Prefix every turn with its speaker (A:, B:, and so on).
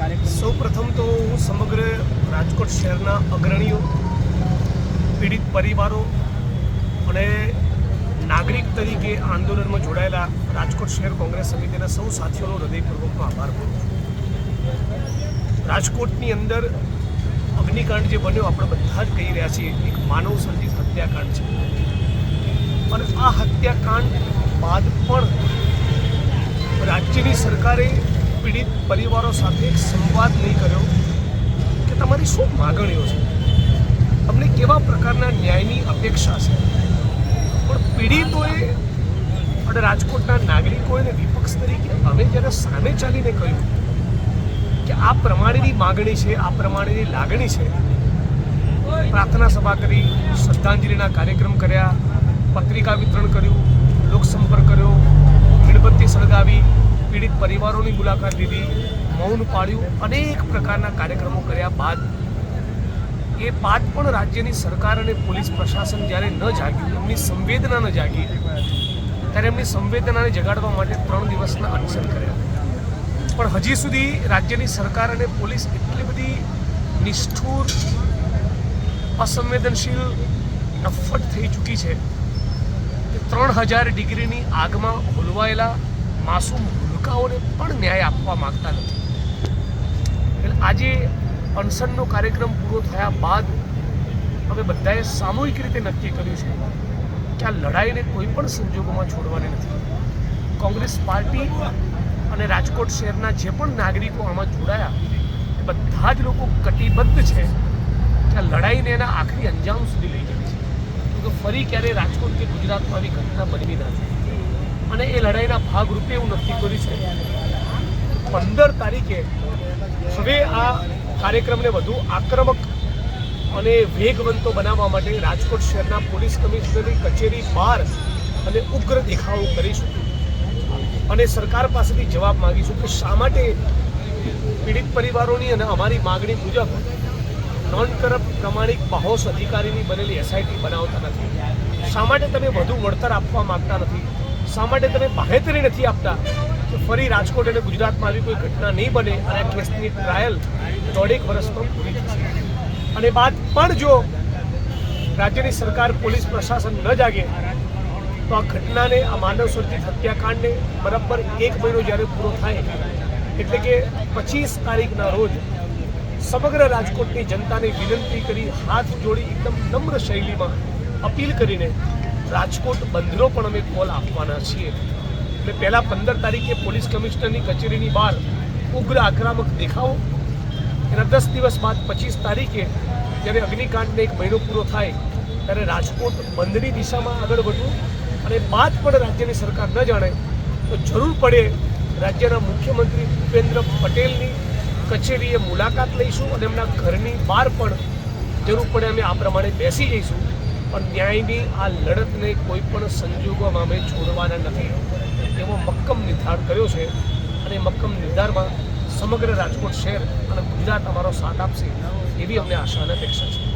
A: સૌ પ્રથમ તો હું સમગ્ર રાજકોટ શહેરના અગ્રણીઓ, પીડિત પરિવારો અને નાગરિક તરીકે આંદોલનમાં જોડાયેલા રાજકોટ શહેર કોંગ્રેસ સમિતિના સૌ સાથીઓનો હૃદયપૂર્વકનો આભાર માનું છું. રાજકોટની અંદર અગ્નિકાંડ જે બન્યો આપણે બધા જ કહી રહ્યા છીએ, એક માનવ સર્જિત હત્યાકાંડ છે. અને આ હત્યાકાંડ બાદ પણ રાજ્યની સરકારે પીડિત પરિવારો સાથે એક સંવાદ નહીં કર્યો કે તમારી શું માગણીઓ છે, તમને કેવા પ્રકારના ન્યાયની અપેક્ષા છે. પણ પીડિતોએ અને રાજકોટના નાગરિકોએ વિપક્ષ તરીકે અમે જ્યારે સામે ચાલીને કહ્યું કે આ પ્રમાણેની માગણી છે, આ પ્રમાણેની લાગણી છે, પ્રાર્થના સભા કરી, શ્રદ્ધાંજલિના કાર્યક્રમ કર્યા, પત્રિકા વિતરણ કર્યું, લોકસંપર્ક કર્યો, મીણબત્તી સળગાવી, પીડિત પરિવારોની મુલાકાત લીધી, મૌન પાળ્યું, અનેક પ્રકારના કાર્યક્રમો કર્યા બાદ પણ રાજ્યની સરકાર અને પોલીસ પ્રશાસન જ્યારે ન જાગ્યું, એમની સંવેદના ન જાગી, ત્યારે એમની સંવેદનાને જગાડવા માટે 3 દિવસના અનશન કર્યા. પણ હજી સુધી રાજ્યની સરકાર અને પોલીસ એટલી બધી નિષ્ઠુર, અસંવેદનશીલ, નફ્ફટ થઈ ચૂકી છે કે 3000 ડિગ્રીની આગમાં હોલવાયેલા માસૂમ ભૂલકાઓને પણ ન્યાય આપવા માગતા નથી. એટલે આજે અનશનનો કાર્યક્રમ પૂરો થયા બાદ અમે બધાએ સામૂહિક રીતે નક્કી કર્યું છે કે આ લડાઈને કોઈ પણ સંજોગોમાં છોડવાની નથી. કોંગ્રેસ પાર્ટી અને રાજકોટ શહેરના જે પણ નાગરિકો આમાં જોડાયા એ બધા જ લોકો કટિબદ્ધ છે કે આ લડાઈને એના આખરી અંજામ સુધી લઈ જવી છે. તો ફરી ક્યારેય રાજકોટ કે ગુજરાતમાં આવી ઘટના બનવી ના થાય. અને એ લડાઈના ભાગરૂપે એવું નક્કી કર્યું છે 15 તારીખે હવે આ કાર્યક્રમને વધુ આક્રમક અને વેગવંતો બનાવવા માટે રાજકોટ શહેરના પોલીસ કમિશનરની કચેરી બહાર અને ઉગ્ર દેખાવો કરીશું અને સરકાર પાસેથી જવાબ માંગીશું કે શા માટે પીડિત પરિવારોની અને અમારી માગણી મુજબ નોન કરપ્ટ પ્રમાણિક બાહોશ અધિકારીની બનેલી એસઆઈટી બનાવતા નથી, શા માટે તમે વધુ વળતર આપવા માંગતા નથી, શા માટે તમે બાહેધરી નથી આપતા કે ફરી રાજકોટ અને ગુજરાતમાં આવી કોઈ ઘટના નહીં બને અને આ કેસની ટ્રાયલ 1.5 વર્ષમાં પૂરી થશે. અને બાદ પણ જો રાજ્યની સરકાર, પોલીસ પ્રશાસન ન જાગે તો આ ઘટનાને, આ માનવ સર્જિત હત્યાકાંડને બરાબર 1 મહિનો જ્યારે પૂરો થાય એટલે કે 25 તારીખના રોજ સમગ્ર રાજકોટની જનતાને વિનંતી કરી, હાથ જોડી, એકદમ નમ્ર શૈલીમાં અપીલ કરીને રાજકોટ બંધનો પણ અમે કોલ આપવાના છીએ. એટલે પહેલાં 15 તારીખે પોલીસ કમિશનરની કચેરીની બહાર ઉગ્ર આક્રમક દેખાવો, એના 10 દિવસ બાદ 25 તારીખે જ્યારે અગ્નિકાંડને 1 મહિનો પૂરો થાય ત્યારે રાજકોટ બંધની દિશામાં આગળ વધવું. અને બાદ પણ રાજ્યની સરકાર ન જાણે તો જરૂર પડે રાજ્યના મુખ્યમંત્રી ભૂપેન્દ્ર પટેલની કચેરીએ મુલાકાત લઈશું અને એમના ઘરની બહાર પણ જરૂર પડે અમે આ પ્રમાણે બેસી જઈશું. પણ ન્યાયની આ લડતને કોઈ પણ સંજોગોમાં અમે છોડવાના નથી એવો મક્કમ નિર્ધાર કર્યો છે. અને મક્કમ નિર્ધારમાં સમગ્ર રાજકોટ શહેર અને ગુજરાત અમારો સાથ આપશે એવી અમને આશા અને અપેક્ષા છે.